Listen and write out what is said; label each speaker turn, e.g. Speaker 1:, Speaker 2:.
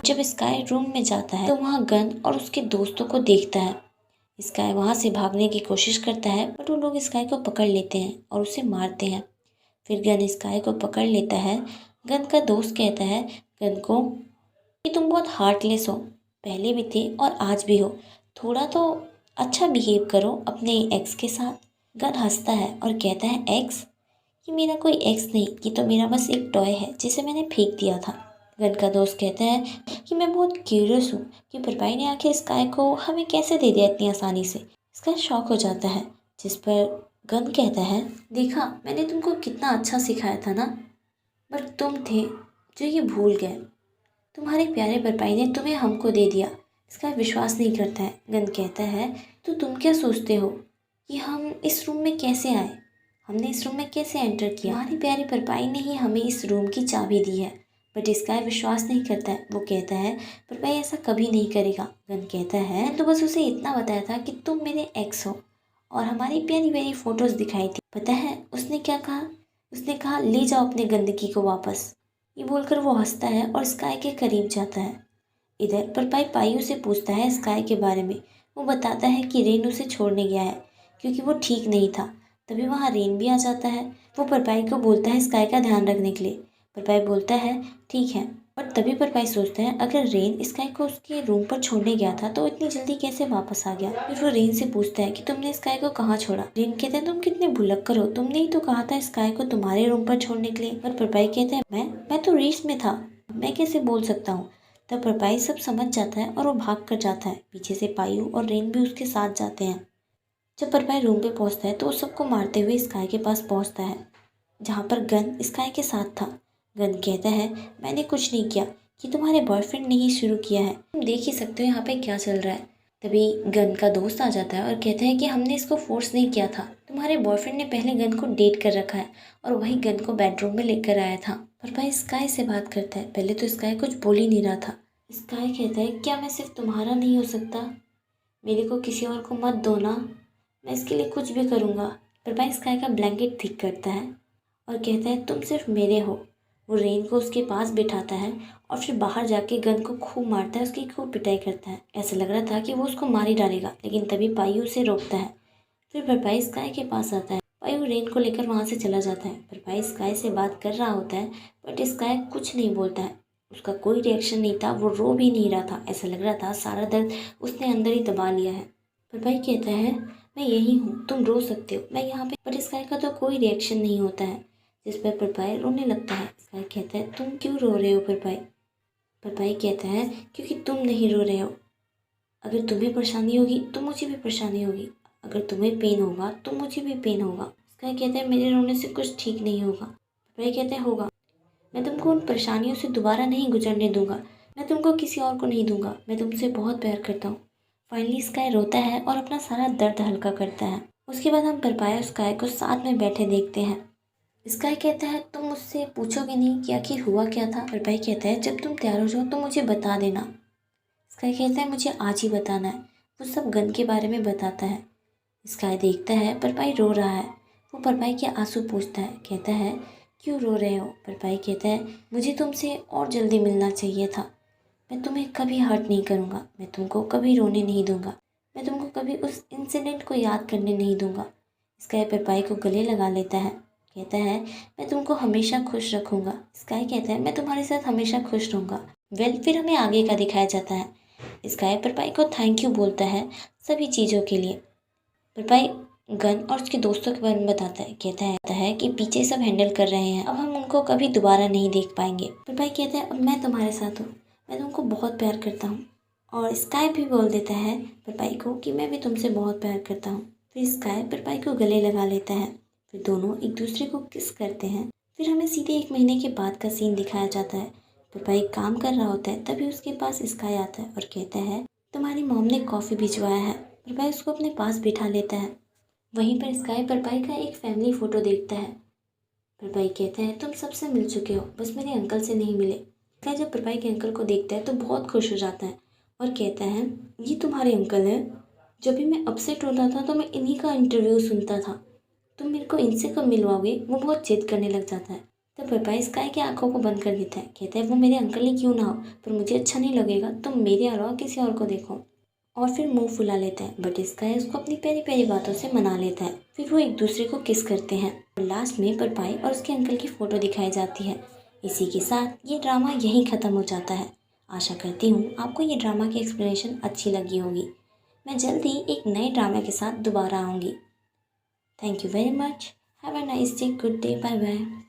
Speaker 1: जब sky room में जाता है तो वहाँ गन और उसके दोस्तों को देखता है। स्काई वहाँ से भागने की कोशिश करता है बट वो लोग स्काई को पकड़ लेते हैं और उसे मारते हैं। फिर गन स्काई को पकड़ लेता है। गन का दोस्त कहता है गन को कि तुम बहुत हार्टलेस हो, पहले भी थे और आज भी हो, थोड़ा तो अच्छा बिहेव करो अपने एक्स के साथ। गन हंसता है और कहता है एक्स? ये मेरा कोई एक्स नहीं, ये तो मेरा बस एक टॉय है जिसे मैंने फेंक दिया था। गन का दोस्त कहता है कि मैं बहुत क्यूरियस हूँ कि भरपाई ने आखिर स्काई को हमें कैसे दे दिया इतनी आसानी से। स्काई शॉक हो जाता है, जिस पर गन कहता है देखा मैंने तुमको कितना अच्छा सिखाया था ना, बट तुम थे जो ये भूल गए। तुम्हारे प्यारे भरपाई ने तुम्हें हमको दे दिया। स्काई विश्वास नहीं करता है। गन कहता है तो तुम क्या सोचते हो कि हम इस रूम में कैसे आए, हमने इस रूम में कैसे एंटर किया? हमारी प्यारी भरपाई ने ही हमें इस रूम की चाबी दी है। बट स्काई विश्वास नहीं करता है। वो कहता है भरपाई ऐसा कभी नहीं करेगा। गन कहता है तो बस उसे इतना बताया था कि तुम मेरे एक्स हो और हमारी प्यारी प्यारी फोटोज दिखाई थी। पता है उसने क्या कहा? उसने कहा ले जाओ अपने गंदगी को वापस। ये बोलकर वो हंसता है और स्काई के करीब जाता है। इधर भरपाई पायु से पूछता है स्काई के बारे में। वो बताता है कि रेन उसे छोड़ने गया है क्योंकि वो ठीक नहीं था। तभी वहाँ रेन भी आ जाता है। वो भरपाई को बोलता है स्काई का ध्यान रखने के लिए। भरपाई बोलता है ठीक है, बट तभी भरपाई सोचता है अगर रेन स्काई को उसके रूम पर छोड़ने गया था तो इतनी जल्दी कैसे वापस आ गया। फिर वो रेन से पूछता है कि तुमने स्काई को कहाँ छोड़ा। रेन कहता है तुम कितने भुलक्कर हो, तुमने ही तो कहा था स्काई को तुम्हारे रूम पर छोड़ने के लिए। पर भरपाई कहता है मैं तो रेस में था, मैं कैसे बोल सकता हूँ। तब भरपाई सब समझ जाता है और वो भाग कर जाता है। पीछे से पायु और रेन भी उसके साथ जाते हैं। जब भरपाई रूम पे पहुंचता है तो वो सबको मारते हुए स्काई के पास पहुंचता है, जहाँ पर गन स्काई के साथ था। गन कहता है मैंने कुछ नहीं किया, ये तुम्हारे बॉयफ्रेंड ने ही शुरू किया है, तुम देख ही सकते हो यहाँ पे क्या चल रहा है। तभी गन का दोस्त आ जाता है और कहता है कि हमने इसको फोर्स नहीं किया था, तुम्हारे बॉयफ्रेंड ने पहले गन को डेट कर रखा है और वही गन को बेडरूम में लेकर आया था। भरपाई स्काई से बात करता है। पहले तो स्काई कुछ बोल ही नहीं रहा था। स्काई कहता है क्या मैं सिर्फ तुम्हारा नहीं हो सकता, मेरे को किसी और को मत दो ना, मैं इसके लिए कुछ भी करूँगा। भरपाई स्काई का ब्लैंकेट ठीक करता है और कहता है तुम सिर्फ मेरे हो। वो रेन को उसके पास बिठाता है और फिर बाहर जाके गन को खूब मारता है, उसकी खूब पिटाई करता है। ऐसा लग रहा था कि वो उसको मार ही डालेगा, लेकिन तभी पायु उसे रोकता है। फिर भरपाई स्काई के पास आता है। पायु रेन को लेकर वहाँ से चला जाता है। भरपाई स्काई से बात कर रहा होता है बट स्काई कुछ नहीं बोलता है, उसका कोई रिएक्शन नहीं था, वो रो भी नहीं रहा था। ऐसा लग रहा था सारा दर्द उसने अंदर ही दबा लिया है। भरपाई कहता है मैं यही हूँ, तुम रो सकते हो, मैं यहाँ पे। बट स्काई का तो कोई रिएक्शन नहीं होता है, जिस पर भरपाई रोने लगता है। स्काई कहता है तुम क्यों रो रहे हो भरपाई? भरपाई कहता है क्योंकि तुम नहीं रो रहे हो, अगर तुम्हें परेशानी होगी तो मुझे भी परेशानी होगी, अगर तुम्हें पेन होगा तो मुझे भी पेन होगा। स्काई कहता है मेरे रोने से कुछ ठीक नहीं होगा। भरपाई कहता है होगा, मैं तुमको उन परेशानियों से दोबारा नहीं गुजरने दूंगा, मैं तुमको किसी और को नहीं दूंगा, मैं तुमसे बहुत प्यार करता हूँ। फाइनली स्काई रोता है और अपना सारा दर्द हल्का करता है। उसके बाद हम भरपाई और स्काई को साथ में बैठे देखते हैं। स्काई कहता है तुम मुझसे पूछोगे नहीं कि आखिर हुआ क्या था? भरपाई कहता है जब तुम तैयार हो जाओ तो मुझे बता देना। स्काई कहता है मुझे आज ही बताना है। वो सब गन के बारे में बताता है। स्काई देखता है भरपाई रो रहा है। वो भरपाई के आंसू पूछता है, कहता है क्यों रो रहे हो? भरपाई कहता है मुझे तुमसे और जल्दी मिलना चाहिए था, मैं तुम्हें कभी हर्ट नहीं करूँगा, मैं तुमको कभी रोने नहीं दूंगा, मैं तुमको कभी उस इंसिडेंट को याद करने नहीं दूंगा। स्काई भरपाई को गले लगा लेता है, कहता है मैं तुमको हमेशा खुश रखूँगा। स्काई कहता है मैं तुम्हारे साथ हमेशा खुश रहूँगा। फिर हमें आगे का दिखाया जाता है। स्काई भरपाई को थैंक यू बोलता है सभी चीज़ों के लिए। भरपाई गन और उसके दोस्तों के बारे में बताता है, कहता है कि पीछे सब हैंडल कर रहे हैं, अब हम उनको कभी दोबारा नहीं देख पाएंगे। भरपाई कहता है अब मैं तुम्हारे साथ हूँ, मैं तुमको बहुत प्यार करता हूँ। और स्काई भी बोल देता है भरपाई को कि मैं भी तुमसे बहुत प्यार करता हूँ। फिर स्काई भरपाई को गले लगा लेता है, फिर दोनों एक दूसरे को किस करते हैं। फिर हमें सीधे 1 महीने के बाद का सीन दिखाया जाता है। भरपाई काम कर रहा होता है, तभी उसके पास स्काई आता है और कहता है तुम्हारी मॉम ने कॉफ़ी भिजवाया है। भरपाई उसको अपने पास बिठा लेता है। वहीं पर स्काई भरपाई का एक फैमिली फ़ोटो देखता है। भरपाई कहता है तुम सबसे मिल चुके हो, बस मेरे अंकल से नहीं मिले। स्काई जब भरपाई के अंकल को देखता है तो बहुत खुश हो जाता है और कहता है ये तुम्हारे अंकल हैं, जब भी मैं अपसेट होता था तो मैं इन्हीं का इंटरव्यू सुनता था, तुम मेरे को इनसे कब मिलवाओगे? वो बहुत जिद करने लग जाता है। तो पेपाई स्काई की आंखों को बंद कर देता है। कहता है वो मेरे अंकल ही क्यों ना हो, पर मुझे अच्छा नहीं लगेगा तुम मेरे अलावा किसी और को देखो। और फिर मुंह फुला लेता है, बट स्काई उसको अपनी प्यारी प्यारी बातों से मना लेता है। फिर वो एक दूसरे को किस करते हैं और लास्ट में पेपाई और उसके अंकल की फ़ोटो दिखाई जाती है। इसी के साथ ये ड्रामा यहीं ख़त्म हो जाता है। आशा करती हूँ आपको ये ड्रामा की एक्सप्लेनेशन अच्छी लगी होगी। मैं जल्द ही एक नए ड्रामा के साथ दोबारा आऊँगी। Thank you very much. Have a nice day, good day, bye bye.